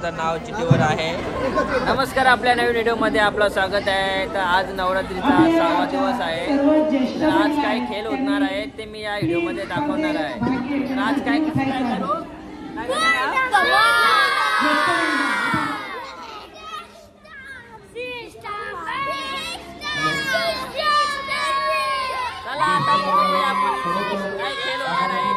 कोणाचं नाव चिठ्ठीवर आहे। नमस्कार, आपल्या नवीन व्हिडिओमध्ये आपलं स्वागत आहे। तर आज नवरात्रीचा 6वा दिवस आहे। तर आज काय खेळ होणार आहे ते मी या व्हिडिओमध्ये दाखवणार आहे। तर आज काय करू चला आता बघूया आपण काय खेळ होणार आहे।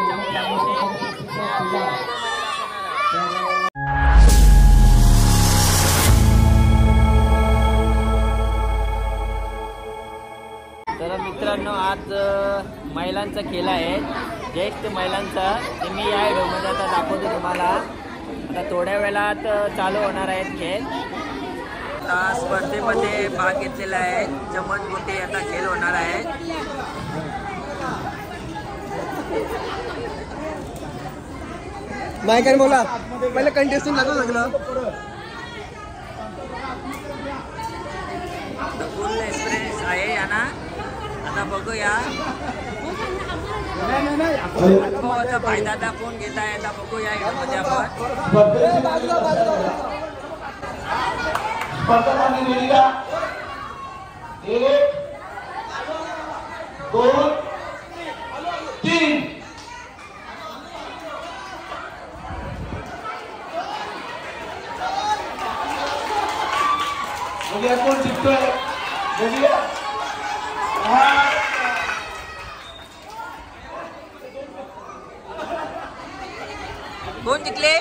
तर मित्रांनो, आज महिलांचा खेळ आहे, ज्येष्ठ महिलांचा। ते मी या व्हिडिओमध्ये आता दाखवतो तुम्हाला। आता थोड्या वेळात चालू होणार आहेत खेळ। आता स्पर्धेमध्ये भाग घेतलेला आहे, चमचगोटी आता खेळ होणार आहे। मायकर बोला, पहिले कंटेस्टंट लागू लागलं। फुल एक्सपिरियन्स आहे यांना। आता बघूया अनुभवाचा फायदा दाखवून घेत आहे। आता बघूया यामध्ये आपण एक, दोन, तीन। बघूया कोण जिंकतोय, बघूया। कोण जिंकले?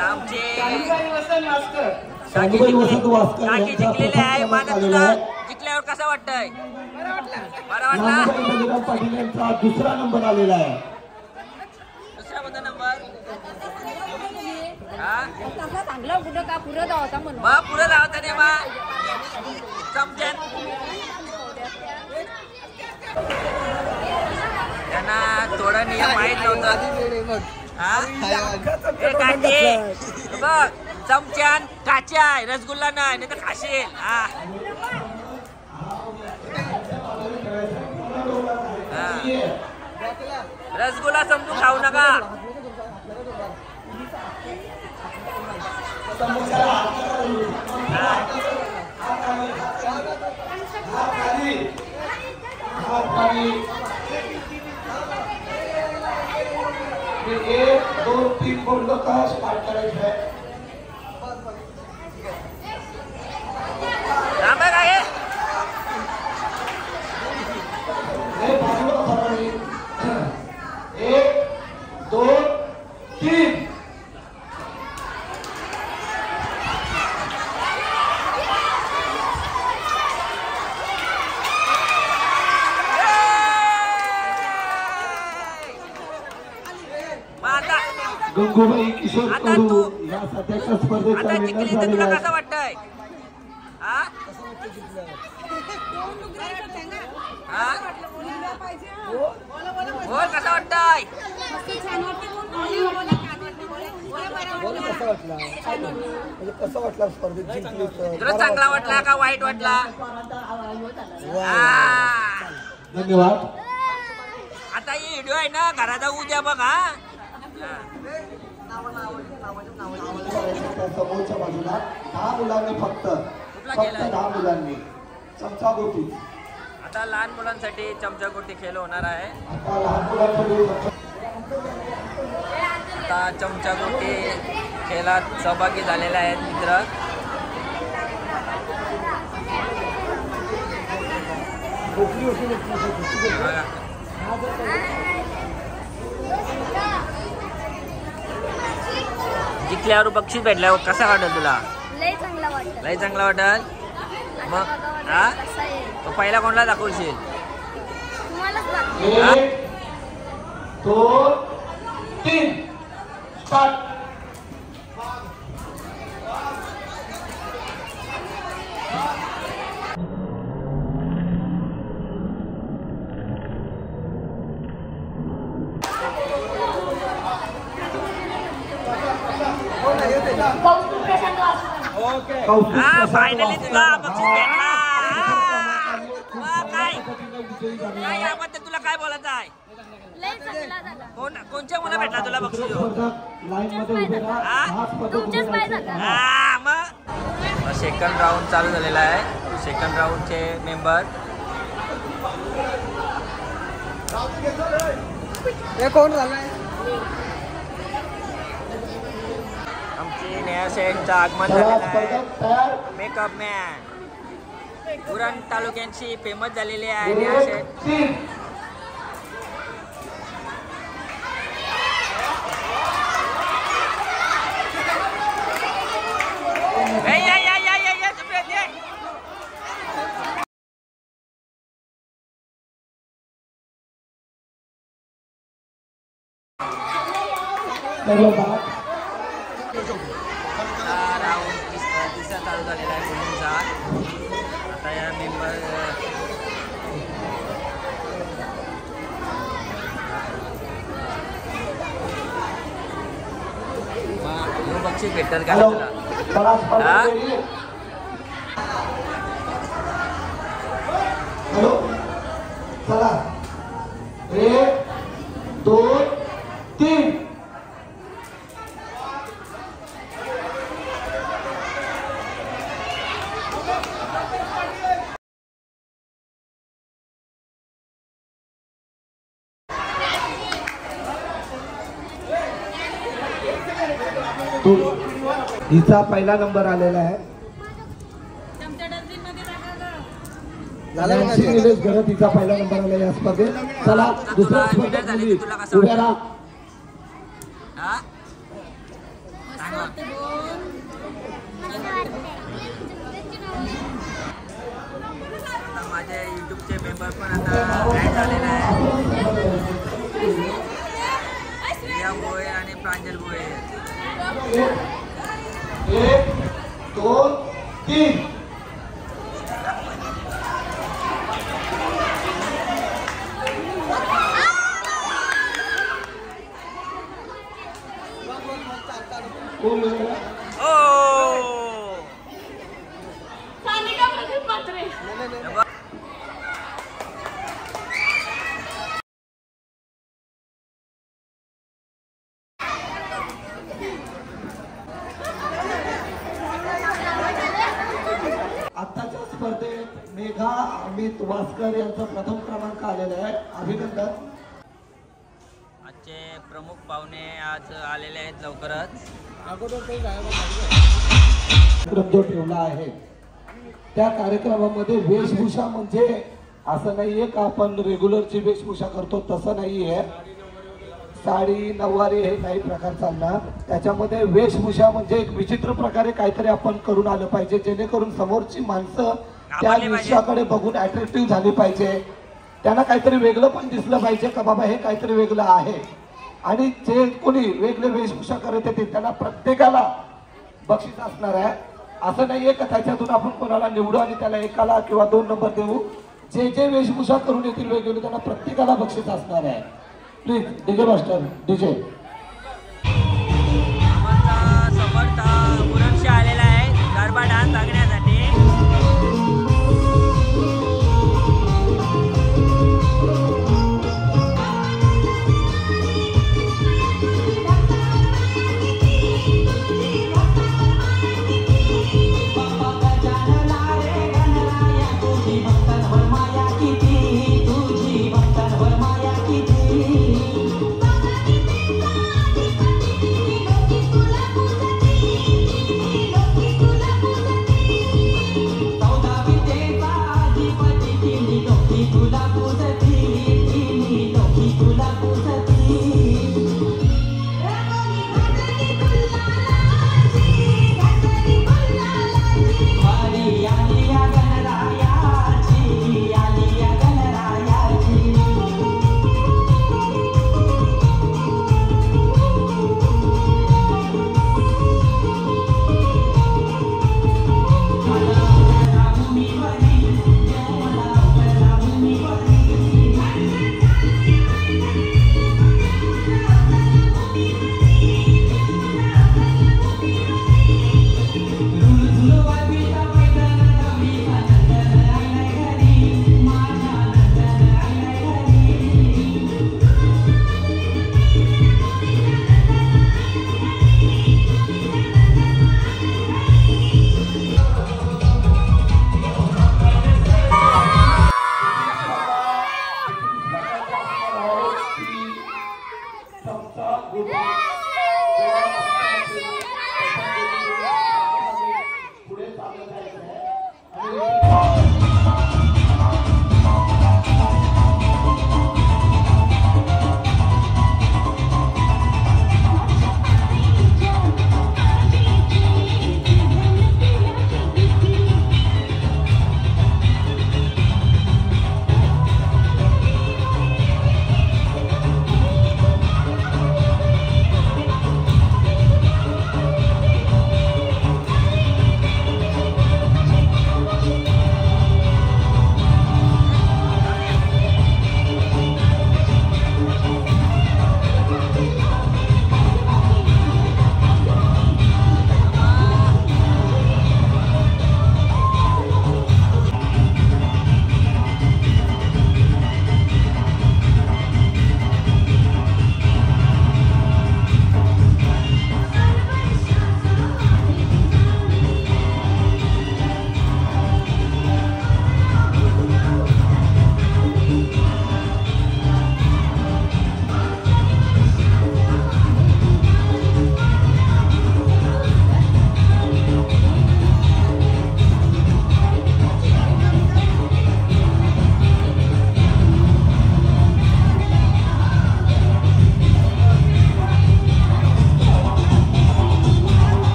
आमचे काकी जिंकलेले आहे। माझा तुला जिंकल्यावर कसं वाटतंय? बरं वाटलं? पाटील यांचा दुसरा नंबर आलेला आहे। दुसरा कोणता नंबर? चांगला कुठं का पुरं धावता म्हणून पुढे धावता नाही बा चमच्यात। त्यांना थोडा नियम माहित नव्हता। बघ, चमच्यान काच्या रसगुल्ला नाही तर खाशील। रसगुल्ला समजून खाऊ नका। एक, दोन, तीन बोललो का स्टार्ट करायचं आहे। एक, दोन, तीन। गंगूबाई किशोर कडू या सध्याच्या स्पर्धेचा विनर झालेला आहे। कसं वाटतंय? बोल, कसं वाटतंय? कसं वाटलं स्पर्धेत जिंकली? तुला चांगला वाटला का वाईट वाटला? धन्यवाद। आता ही व्हिडिओ आहे ना, घरात उद्या बघा। समोरच्या बाजूला 10 मुलांनी फक्त 10 मुलांनी चमचा गोटी। आता लहान मुलांसाठी चमचा गोटी खेळ होणार आहे। आता लहान मुलांसाठी आता चमचा गोटी खेळात सहभागी झालेले आहेत मित्र। जिंकल्यावर बक्षीस भेटल्यावर कसा वाटेल तुला? लय चांगला वाटतं। लय चांगला वाटेल। मग पहिला कोणाला दाखवशील? एक, दोन, तीन, स्टार्ट। फायनली तुला बक्षीस भेटला। काय याबद्दल तुला काय बोलायचं आहे? लय चांगला झाला. कोणच्या मुला भेटला तुला बक्षीस स्पर्धक लाईन मध्ये उभे राहा. 10 स्पर्धक उभे तुमच्याच पाय राहायचे. झाला. सेकंड राऊंड चालू झालेला आहे. सेकंड राऊंडचे मेंबर हे कोण झालंय? आमचे नेहा शेठचं आगमन चला, झालेलं आहे. स्पर्धक तयार. मेकअप मॅन उरण तालुक्यांची फेमस झालेली आहे नेहा एक, शेठ. 3. या, सुप्रिया, ये. सर्व बाद. राऊंड तिसरा चालू झालेला आहे मुलींचा. आता या मेंबर बक्षीस भेटेल का हॅलो. तुला? चला, स्पर्धक हा? ready? हॅलो. चला. 1, 2, 3. हिचा पहिला नंबर आलेला आहे. नॅन्सी निलेश घरत हिचा पहिला नंबर आलेला या स्पर्धेत. चला, दुसरा स्पर्धक मुली उभ्या राहा. हा? आता माझे युट्यूबचे मेंबर पण आता ऍड झालेले आहे. प्रिया भोये आणि प्रांजल भोये. 1, 2, 3. आताच्या स्पर्धेत मेघा अमित वास्कर यांचा प्रथम क्रमांक आलेला आहे. अभिनंदन. आजचे प्रमुख पाहुणे आज आलेले आहेत लवकरच. कार्यक्रम जो ठेवला आहे त्या कार्यक्रमामध्ये वेशभूषा म्हणजे असं नाहीये का आपण रेग्युलरची वेशभूषा करतो तसं नाहीये. साडी नऊवारी हे काही प्रकार चालणार. त्याच्यामध्ये वेशभूषा म्हणजे एक विचित्र प्रकारे काहीतरी आपण करून आलं पाहिजे जेणेकरून समोरची माणसं त्या दृश्याकडे बघून अट्रॅक्टिव्ह झाली पाहिजे. त्यांना काहीतरी वेगळं पण दिसलं पाहिजे का बाबा हे काहीतरी वेगळं आहे. आणि जे कोणी वेगळे वेशभूषा करत येते त्यांना प्रत्येकाला बक्षीस असणार आहे. असं नाहीये का त्याच्यातून आपण कोणाला निवडू आणि त्याला एकाला किंवा 2 नंबर देऊ. जे जे वेशभूषा करून येतील वेगवेगळे त्यांना प्रत्येकाला बक्षीस असणार आहे. Please DJ master DJ. Samarth उरणशी आलेला आहे गरबा डान्स बघण्यासाठी.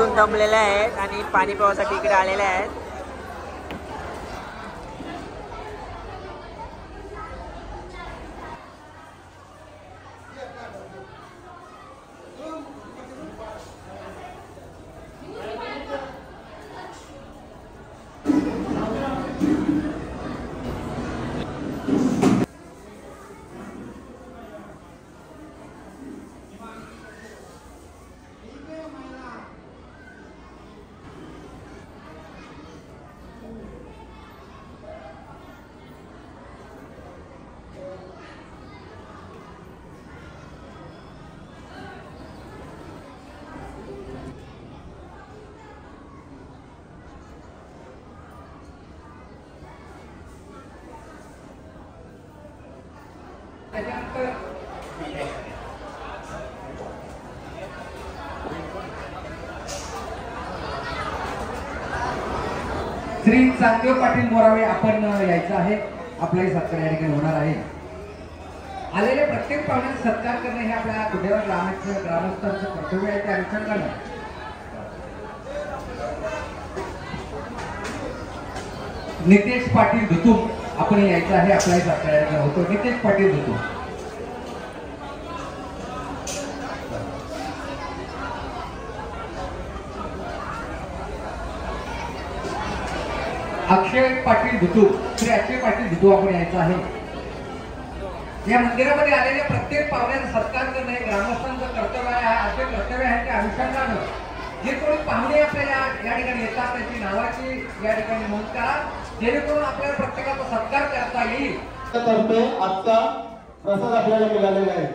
खेळून दमलेले आहेत आणि पाणी पिण्यासाठी इकडे आलेले आहेत. श्री चांदेव पाटील मोरावे आपण यायचं आहे. आपलाही सत्कार या ठिकाणी होणार आहे. आलेले प्रत्येक पाहुण्याचा सत्कार करणे हे आपल्या कुठेवर ग्रामस्थांचं कर्तव्य आहे. त्या अनुषंगाने नितेश पाटील धुतूम आपण यायचं आहे. आपलाही सत्कार या ठिकाणी होतो. नितेश पाटील धुतूम. अक्षय पाटील धुतू. श्री अक्षय पाटील धुतू आपण यायचं आहे. या मंदिरामध्ये आलेल्या प्रत्येक पाहुण्याचा सत्कार करणे हे ग्रामस्थांचं कर्तव्य आहे. असे कर्तव्य आहे त्या अनुषंगानं जे कोणी पाहुणे आपल्याला या ठिकाणी येतात त्यांची नावाची या ठिकाणी नोंद करा, जेणेकरून आपल्याला प्रत्येकाचा सत्कार करता येईल. तर्फे आजचा प्रसाद आपल्याला मिळालेला आहे.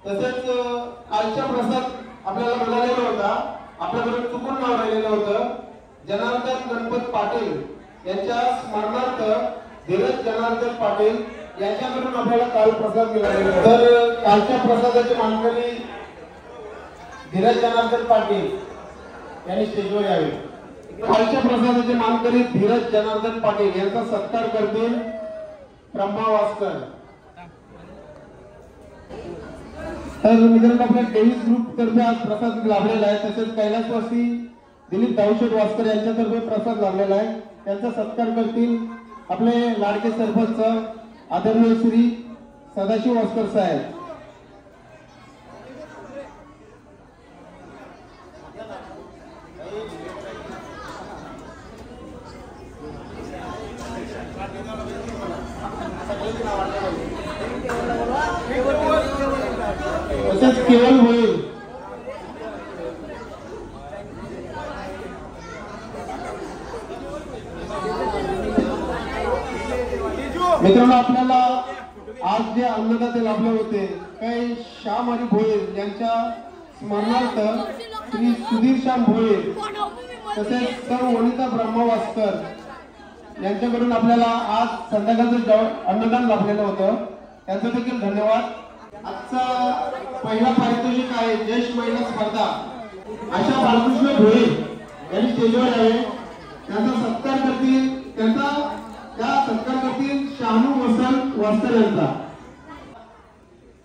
तसेच कालचा प्रसाद आपल्याला मिळालेला होता. आपल्याकडे चुकून नाव राहिलेलं होतं. जनार्दन गणपत पाटील यांच्या स्मरणार्थ धीरज जनार्दन पाटील यांच्याकडून आपल्याला काल प्रसाद मिळालेला आहे. तर कालच्या प्रसादाचे मानकरी धीरज जनार्दन पाटील यांनी स्टेजवर यावे. कालच्या प्रसादाचे मानकरी धीरज जनार्दन पाटील यांचा सत्कार करतील ब्रह्मा वास्कर. तर मित्रांनो आपल्या डेव्हिस ग्रुप तर्फे आज प्रसाद लाभलेला आहे. तसेच कैलासवासी दिलीप दाऊशेठ वास्कर यांच्यातर्फे प्रसाद लाभलेला आहे. त्यांचा सत्कार करतील आपले लाडके सरपंच आदरणीय श्री सदाशिव वास्कर साहेब. तसेच केवळ होईल मित्रांनो आपल्याला आज जे अन्नदाते लाभले होते काही श्याम हरी भोईर यांच्या स्मरणार्थ श्री सुधीर श्याम भोईर तसेच सर वनिता ब्रह्मा वास्कर यांच्याकडून आपल्याला आज संध्याकाळचं अन्नदान लाभलेलं होतं. त्यांचं देखील धन्यवाद. आजचा पहिला पारितोषिक आहे ज्येष्ठ महिला स्पर्धा. आशा बाळकृष्ण भोईर यांनी स्टेजवर यावे. त्यांचा सत्कार करतील. त्या सत्कार करतील शानू वसंत वास्कर यांचा.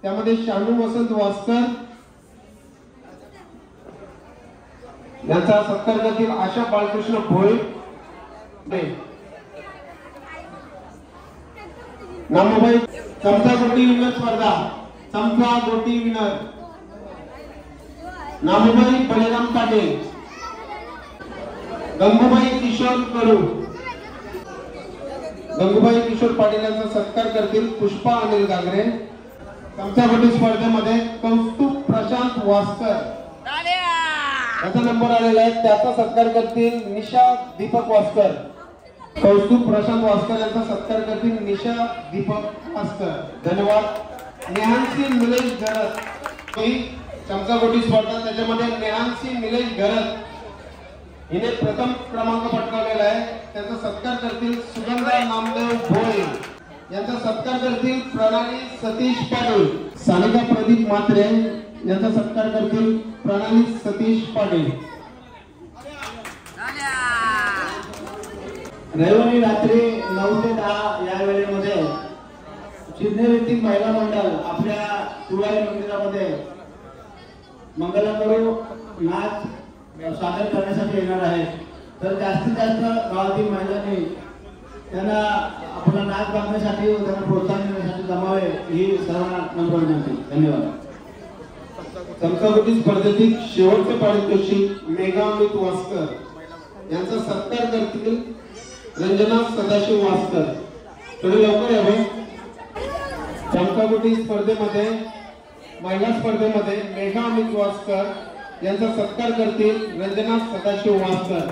त्यामध्ये शानू वसंत वास्कर यांचा सत्कार करतील आशा बाळकृष्ण भोईर. नामबाई चमचा गोटी विनर स्पर्धा. चमचा गोटी विनर नामबाई बळीराम पाटील. गंगूबाई किशोर कडू. गंगूबाई किशोर पाटील यांचा सत्कार करतील पुष्पा अनिल गांगरे. चमचागोटी स्पर्धेमध्ये कौस्तुभ प्रशांत वास्कर याचा नंबर आलेला आहे. त्याचा सत्कार करतील निशा दीपक वास्कर. कौस्तुभ प्रशांत वास्कर यांचा सत्कार करतील निशा दीपक वास्कर. धन्यवाद. नेहांसी निलेश घरत ही चमचागोटी स्पर्धा. त्याच्यामध्ये नेहांसी निलेश घरत हिने प्रथम क्रमांक पटकावलेला आहे. त्यांचा सत्कार करतील सुगंधा नामदेव भोळे. यांचा सत्कार करतील प्रणाली सतीश पाटील. सानिका प्रदीप म्हात्रे यांचा सत्कार करतील प्रणाली सतीश पाटील. रविवारी रात्री 9 ते 10 या वेळेमध्ये सिद्धेवृत्ती महिला मंडळ आपल्या तुळाई मंदिरामध्ये मंगलाकरू नाच सादर करण्यासाठी येणार आहेत. तर जास्तीत जास्त गावातील महिलांनी त्यांना आपला नाच बघण्यासाठी व त्यांना प्रोत्साहन देण्यासाठी जमावे ही सर्वांना नम्र विनंती. धन्यवाद. चमकागुटी स्पर्धेतील शेवटचे पारितोषिक मेघा अमित वास्कर यांचा सत्कार करतील रंजना सदाशिव वास्कर. थोडे लवकर यावे. चमकागुटी स्पर्धेमध्ये महिला स्पर्धेमध्ये मेघा अमित वास्कर यांचा सत्कार करतील रंजना सदाशिव वास्कर.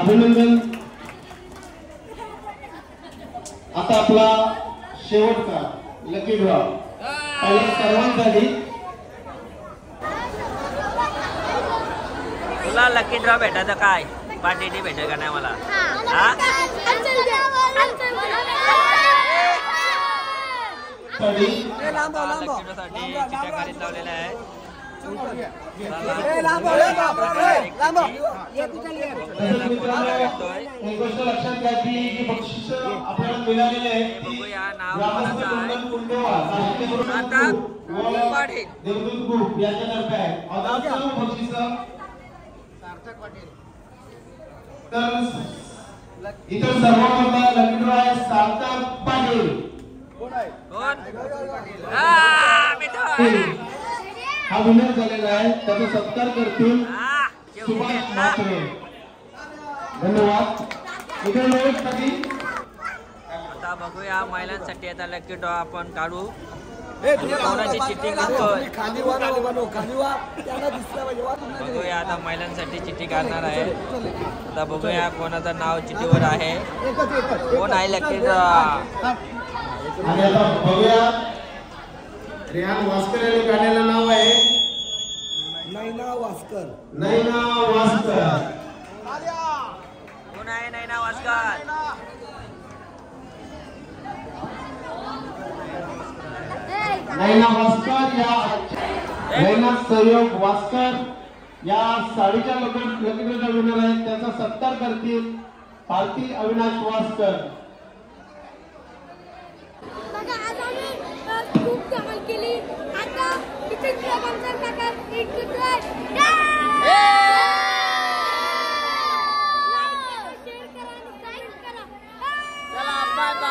अभिनंदन. आता आपला शेवटचा लकी ड्रॉ सर्वांसाठी. तुला लकी ड्रॉ भेटायचं काय? पार्टी भेटेल का नाही मला? हा चित्रकारीत लावलेला आहे. एक गोष्ट लक्षात घ्या की जी बक्षीस आपल्याला मिळालेली आहेत ती देवदूत ग्रुप याच्यातर्फे आहे. सर्व बक्षीस तर इतर सर्वांमध्ये लकी ड्रॉ आहे सार्थक पाटील. हा विनर झालेला आहे. त्याचा सत्कार करतील सुभाष म्हात्रे. धन्यवाद. इतर लोकांसाठी आता बघूया महिलांसाठी आता लकी ड्रॉ आपण काढू. कोणाची चिठ्ठी काढतोय बघूया. आता महिलांसाठी चिठ्ठी काढणार आहे. आता बघूया कोणाचं नाव चिठ्ठीवर आहे. कोण आहे लकी ड्रॉ? आणि आता बघूया रेहान वास्कर यांनी काढलेलं नाव आहे नैना वास्कर. नैना वास्कर. कोण आहे नैना वास्कर? नैना वास्कर या नैना सहयोग वास्कर या साडीच्या लकीचा विनर आहेत. त्याचा सत्कार करतील भारती अविनाश वास्कर. आज आम्ही खूप धमाल केली. आता इथे प्रबंधन प्रकार चला